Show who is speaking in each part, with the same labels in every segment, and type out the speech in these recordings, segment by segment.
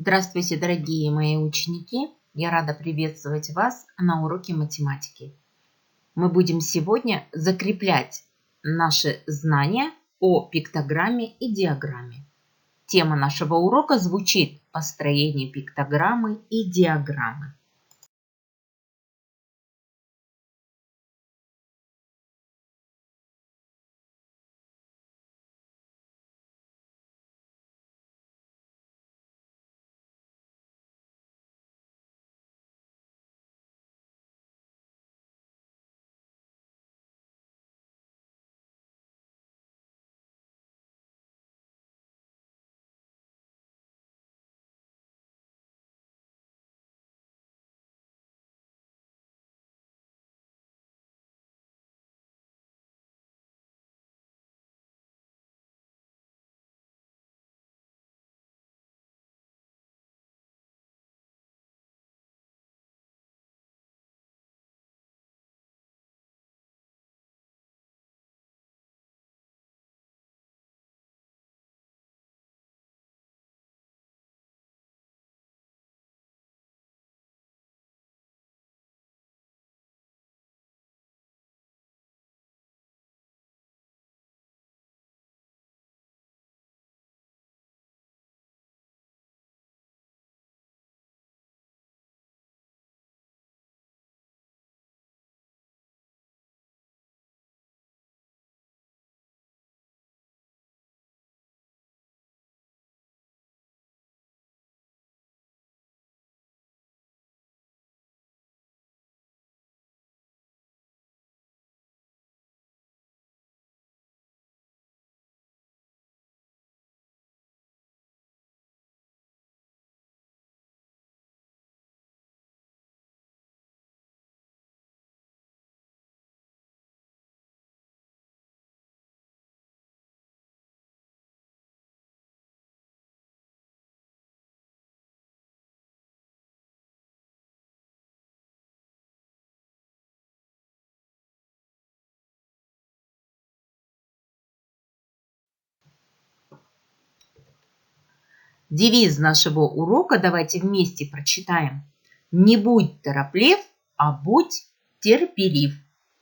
Speaker 1: Здравствуйте, дорогие мои ученики! Я рада приветствовать вас на уроке математики. Мы будем сегодня закреплять наши знания о пиктограмме и диаграмме. Тема нашего урока звучит «Построение пиктограммы и диаграммы». Девиз нашего урока давайте вместе прочитаем. Не будь тороплив, а будь терпелив.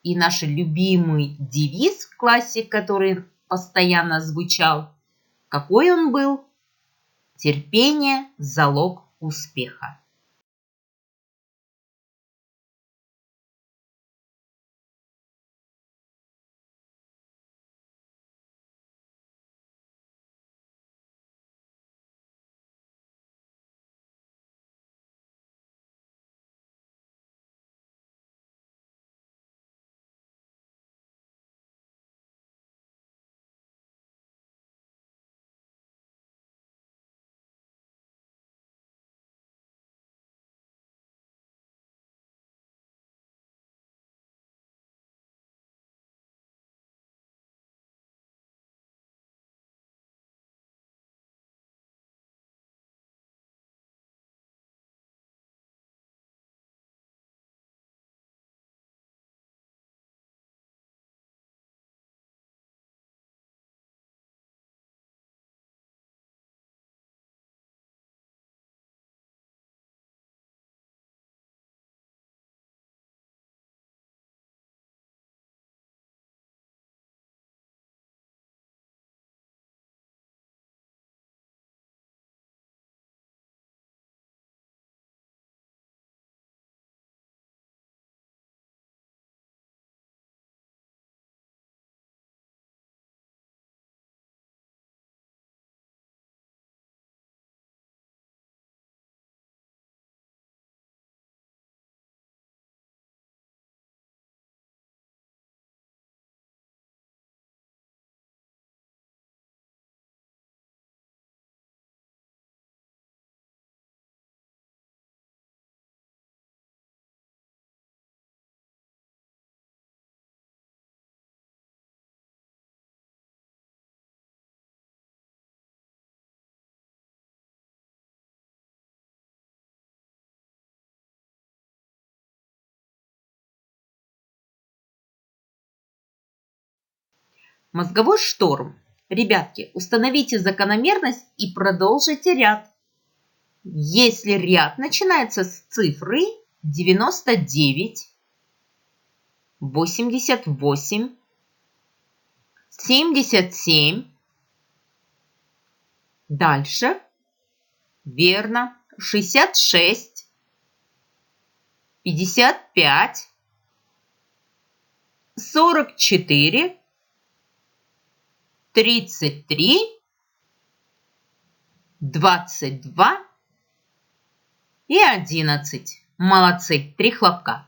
Speaker 1: И наш любимый девиз в классе, который постоянно звучал, какой он был? Терпение – залог успеха. Мозговой шторм. Ребятки, установите закономерность и продолжите ряд. Если ряд начинается с цифры 99, 88, 77, дальше, верно, 66, 55, 44, 33, 22 и 11. Молодцы, 3 хлопка.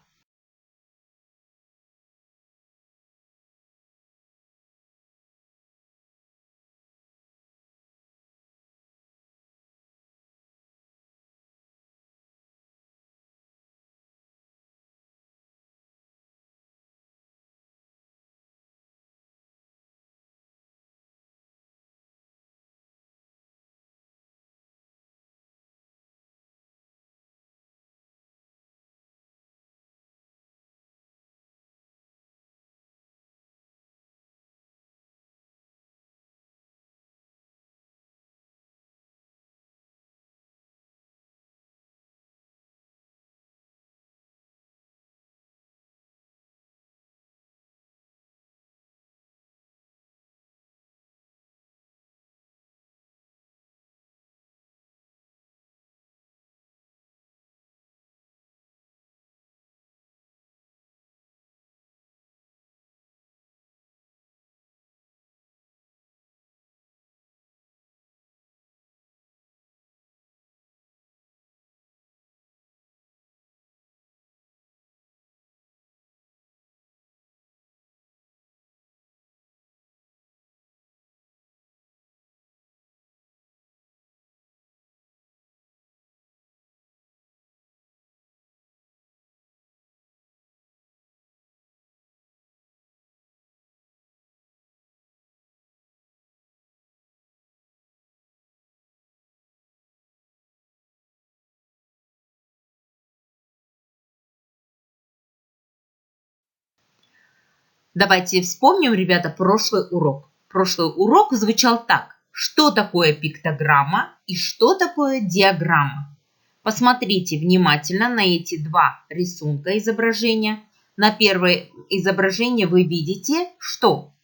Speaker 1: Давайте вспомним, ребята, прошлый урок. Прошлый урок звучал так. Что такое пиктограмма и что такое диаграмма? Посмотрите внимательно на эти два рисунка изображения. На первое изображение вы видите что?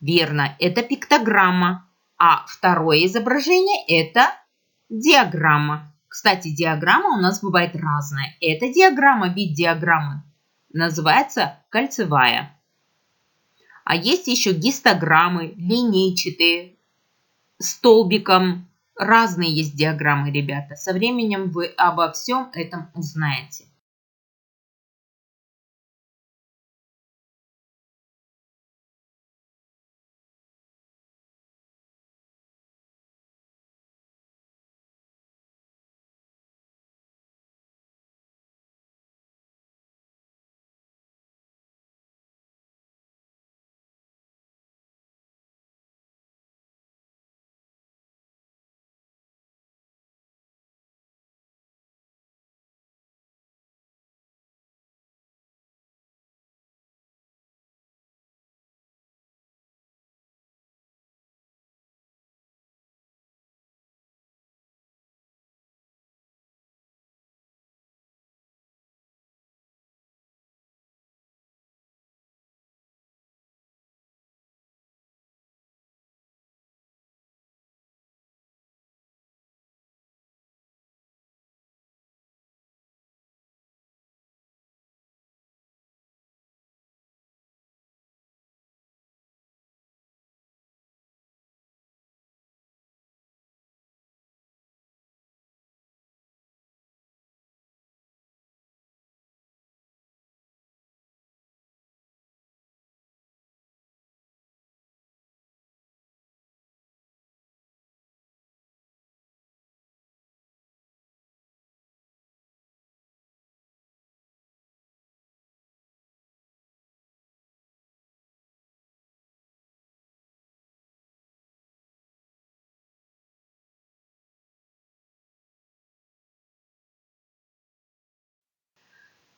Speaker 1: Верно, это пиктограмма. А второе изображение это диаграмма. Кстати, диаграмма у нас бывает разная. Эта диаграмма, вид диаграммы, называется кольцевая. А есть еще гистограммы, линейчатые, столбиком. Разные есть диаграммы, ребята. Со временем вы обо всем этом узнаете.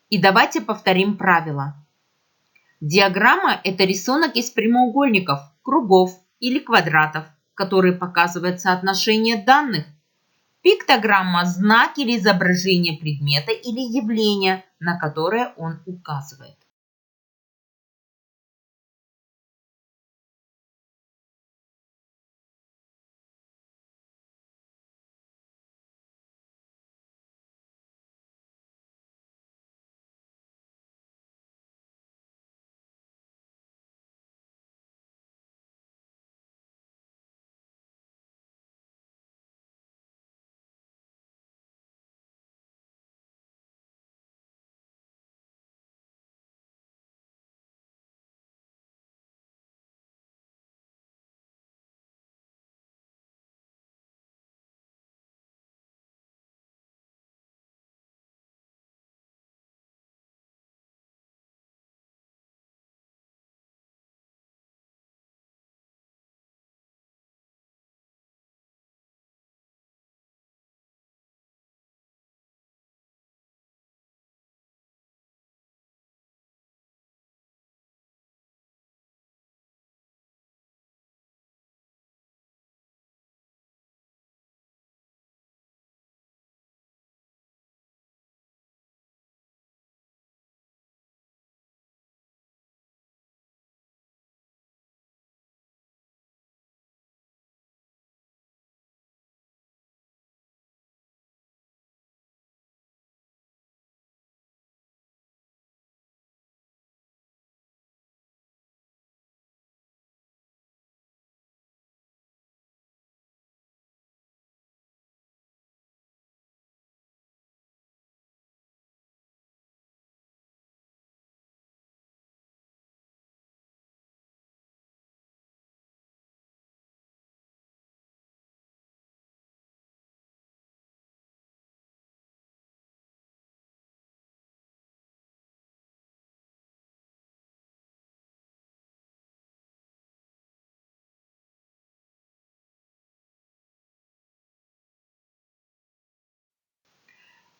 Speaker 1: И давайте повторим правила. Диаграмма – это рисунок из прямоугольников, кругов или квадратов, которые показывают соотношение данных. Пиктограмма – знак или изображение предмета или явления, на которое он указывает.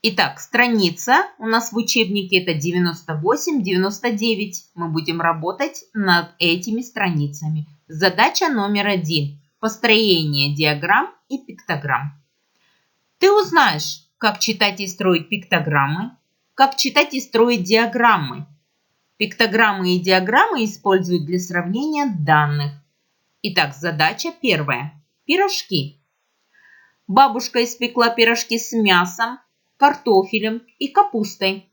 Speaker 1: Итак, страница у нас в учебнике это 98-99. Мы будем работать над этими страницами. Задача номер 1. Построение диаграмм и пиктограмм. Ты узнаешь, как читать и строить пиктограммы, как читать и строить диаграммы. Пиктограммы и диаграммы используют для сравнения данных. Итак, задача первая. Пирожки. Бабушка испекла пирожки с мясом, картофелем и капустой.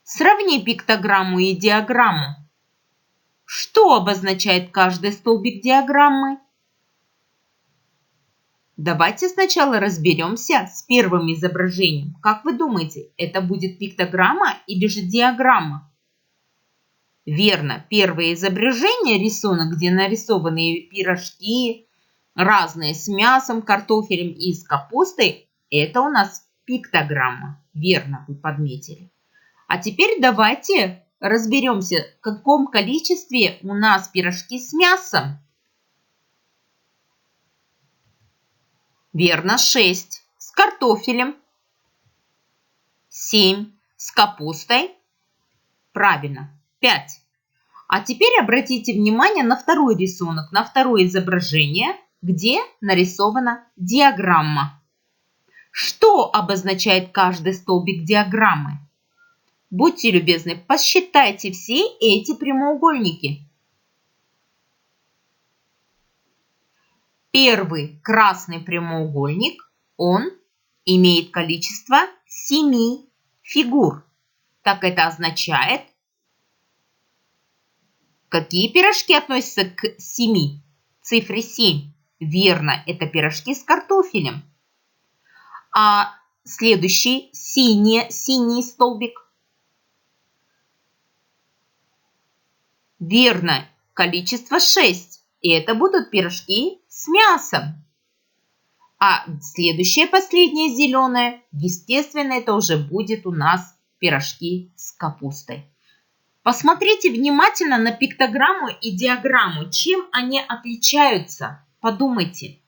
Speaker 1: Сравни пиктограмму и диаграмму. Что обозначает каждый столбик диаграммы? Давайте сначала разберемся с первым изображением. Как вы думаете, это будет пиктограмма или же диаграмма? Верно, первое изображение, рисунок, где нарисованы пирожки, разные с мясом, картофелем и с капустой, это у нас пиктограмма. Верно, вы подметили. А теперь давайте разберемся, в каком количестве у нас пирожки с мясом. Верно, 6. С картофелем 7. С капустой. Правильно, 5. А теперь обратите внимание на второй рисунок, на второе изображение, где нарисована диаграмма. Что обозначает каждый столбик диаграммы? Будьте любезны, посчитайте все эти прямоугольники. Первый красный прямоугольник, он имеет количество 7 фигур. Так это означает, какие пирожки относятся к 7? Цифре 7. Верно, это пирожки с картофелем. А следующий синий столбик. Верно, количество 6. И это будут пирожки с мясом. А следующее, последнее зеленое, естественно, это уже будет у нас пирожки с капустой. Посмотрите внимательно на пиктограмму и диаграмму. Чем они отличаются? Подумайте.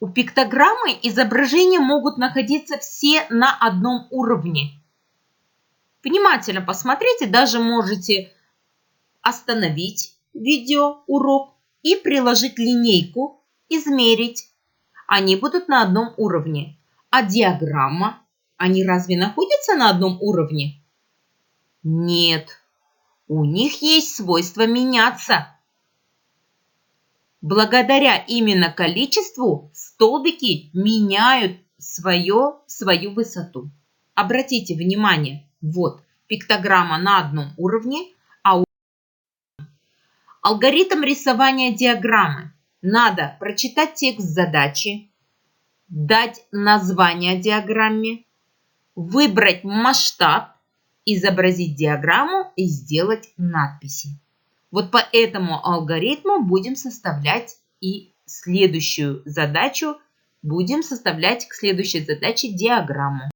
Speaker 1: У пиктограммы изображения могут находиться все на одном уровне. Внимательно посмотрите, даже можете остановить видеоурок и приложить линейку, измерить. они будут на одном уровне. А диаграмма, они разве находятся на одном уровне? Нет, у них есть свойство меняться. Благодаря именно количеству столбики меняют свою высоту. Обратите внимание, вот пиктограмма на одном уровне, а алгоритм рисования диаграммы. Надо прочитать текст задачи, дать название диаграмме, выбрать масштаб, изобразить диаграмму и сделать надписи. Вот по этому алгоритму будем составлять и следующую задачу. Будем составлять к следующей задаче диаграмму.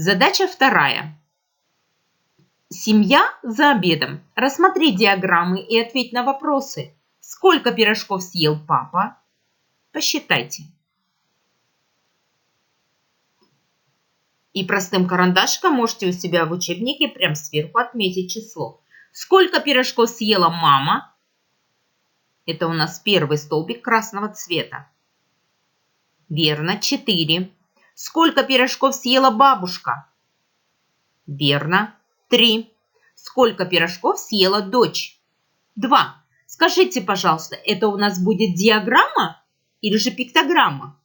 Speaker 1: Задача вторая. Семья за обедом. Рассмотри диаграммы и ответь на вопросы. Сколько пирожков съел папа? Посчитайте. И простым карандашиком можете у себя в учебнике прям сверху отметить число. Сколько пирожков съела мама? Это у нас первый столбик красного цвета. Верно, 4. Сколько пирожков съела бабушка? Верно, 3. Сколько пирожков съела дочь? 2. Скажите, пожалуйста, это у нас будет диаграмма или же пиктограмма?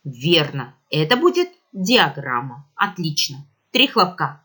Speaker 1: Верно, это будет диаграмма. Отлично. 3 хлопка.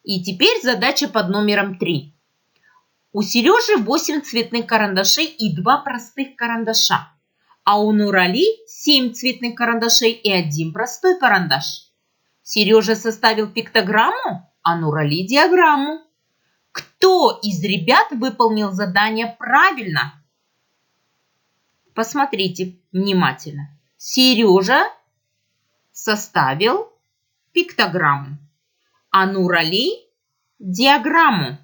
Speaker 1: И теперь задача под номером 3. У Сережи 8 цветных карандашей и 2 простых карандаша. А у Нурали 7 цветных карандашей и 1 простой карандаш. Сережа составил пиктограмму, а Нурали диаграмму. Кто из ребят выполнил задание правильно? Посмотрите внимательно. Сережа составил пиктограмму, а Нурали диаграмму.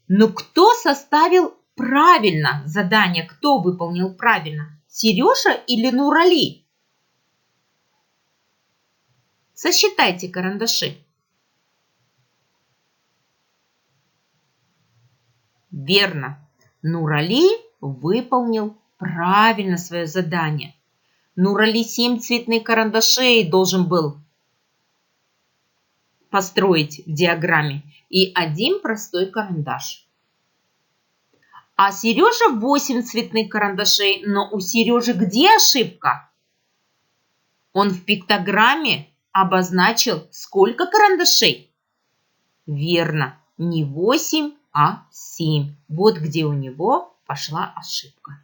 Speaker 1: Но кто составил правильно задание? Кто выполнил правильно? Сережа или Нурали? Сосчитайте карандаши. Верно. Нурали выполнил правильно свое задание. Нурали 7 цветных карандашей должен был построить в диаграмме и 1 простой карандаш. А Сережа 8 цветных карандашей, но у Сережи где ошибка? Он в пиктограмме обозначил сколько карандашей? Верно, не 8, а 7. Вот где у него пошла ошибка.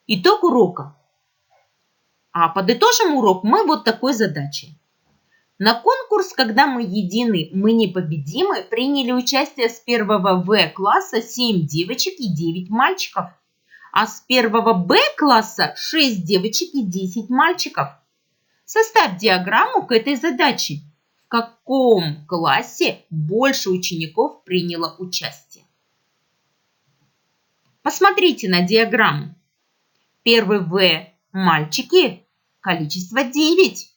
Speaker 1: Итог урока. А подытожим урок мы вот такой задачей. На конкурс «Когда мы едины, мы непобедимы» приняли участие с 1 В класса 7 девочек и 9 мальчиков, а с 1 Б класса 6 девочек и 10 мальчиков. Составь диаграмму к этой задаче. В каком классе больше учеников приняло участие? Посмотрите на диаграмму. 1 В мальчики, количество 9,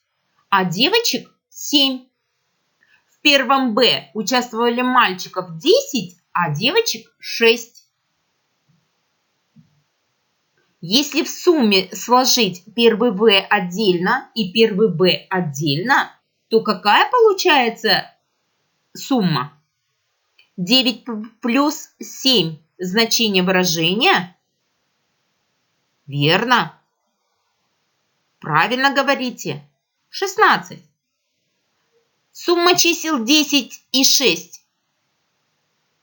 Speaker 1: а девочек 7. В 1 Б участвовали мальчиков 10, а девочек 6. Если в сумме сложить 1 В отдельно и 1 Б отдельно, то какая получается сумма? 9 плюс 7 значение выражения? Верно. Правильно говорите. 16. Сумма чисел 10 и 6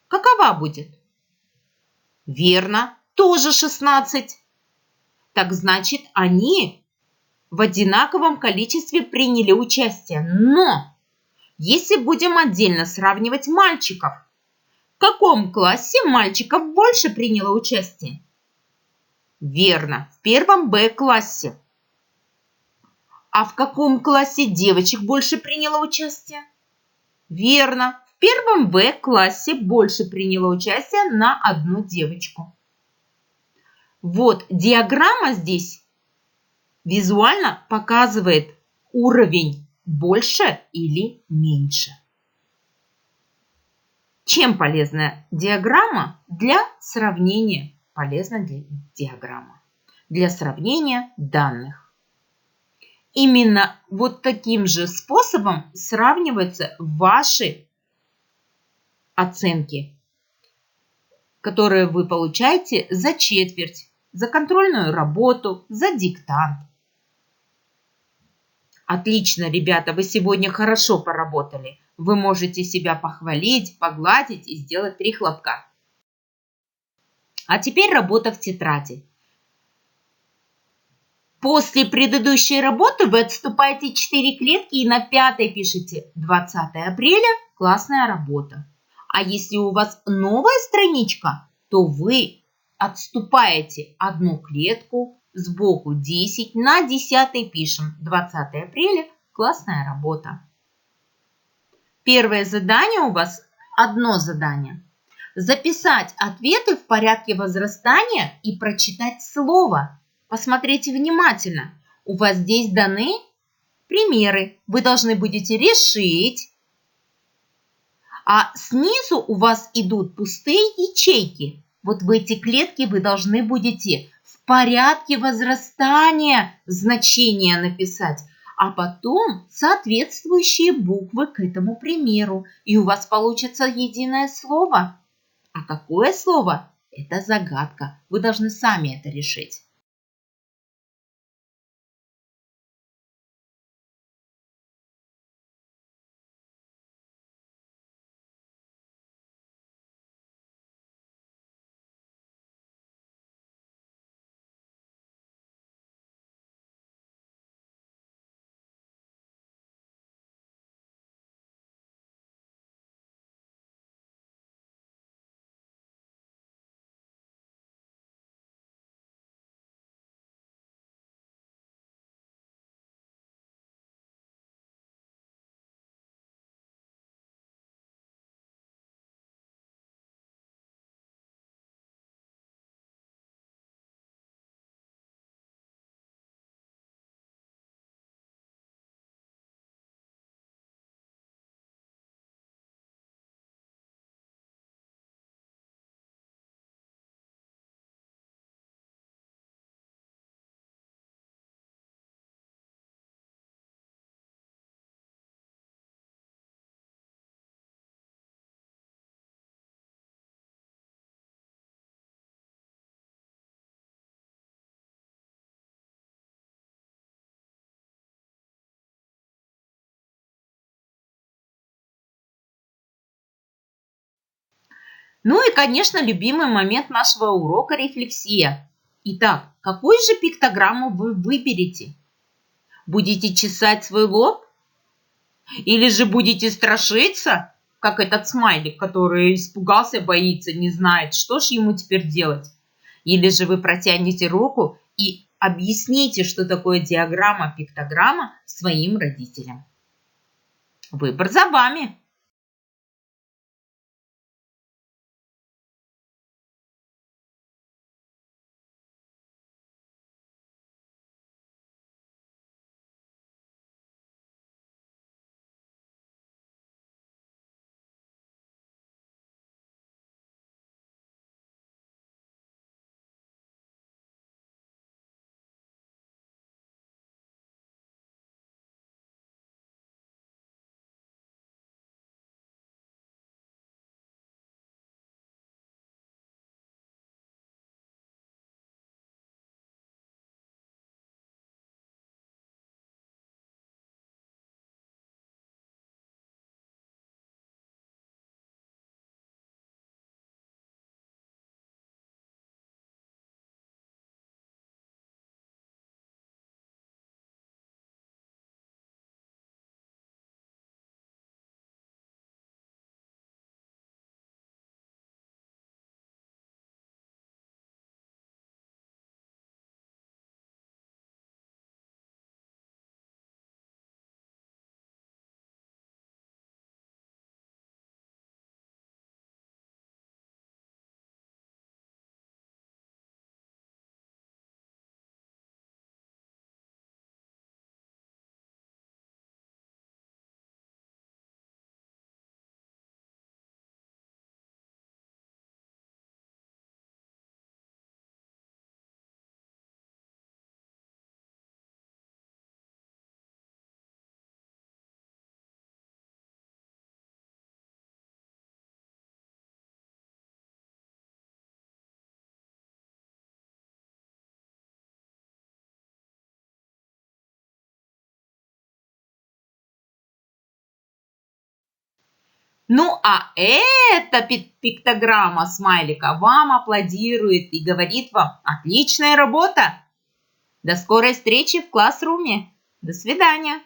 Speaker 1: какова будет? Верно, тоже 16. Так значит, они в одинаковом количестве приняли участие. Но если будем отдельно сравнивать мальчиков, в каком классе мальчиков больше приняло участие? Верно, в 1 Б классе. А в каком классе девочек больше приняло участие? Верно, в 1 В классе больше приняло участие на 1 девочку. Вот диаграмма здесь визуально показывает уровень больше или меньше. Чем полезна диаграмма? Для сравнения. Полезна диаграмма для сравнения данных. Именно вот таким же способом сравниваются ваши оценки, которые вы получаете за четверть, за контрольную работу, за диктант. Отлично, ребята, вы сегодня хорошо поработали. Вы можете себя похвалить, погладить и сделать 3 хлопка. А теперь работа в тетради. После предыдущей работы вы отступаете 4 клетки и на 5 пишете 20 апреля, классная работа. А если у вас новая страничка, то вы отступаете одну клетку, сбоку 10, на 10 пишем 20 апреля, классная работа. Первое задание у вас одно задание. Записать ответы в порядке возрастания и прочитать слово. Посмотрите внимательно. У вас здесь даны примеры. Вы должны будете решить. А снизу у вас идут пустые ячейки. Вот в эти клетки вы должны будете в порядке возрастания значения написать, а потом соответствующие буквы к этому примеру. И у вас получится единое слово. А какое слово? Это загадка. Вы должны сами это решить. Ну и, конечно, любимый момент нашего урока – рефлексия. Итак, какую же пиктограмму вы выберете? Будете чесать свой лоб? Или же будете страшиться, как этот смайлик, который испугался, боится, не знает, что ж ему теперь делать? Или же вы протянете руку и объясните, что такое диаграмма, пиктограмма своим родителям? Выбор за вами. Ну, а эта пиктограмма смайлика вам аплодирует и говорит вам: отличная работа! До скорой встречи в классруме. До свидания.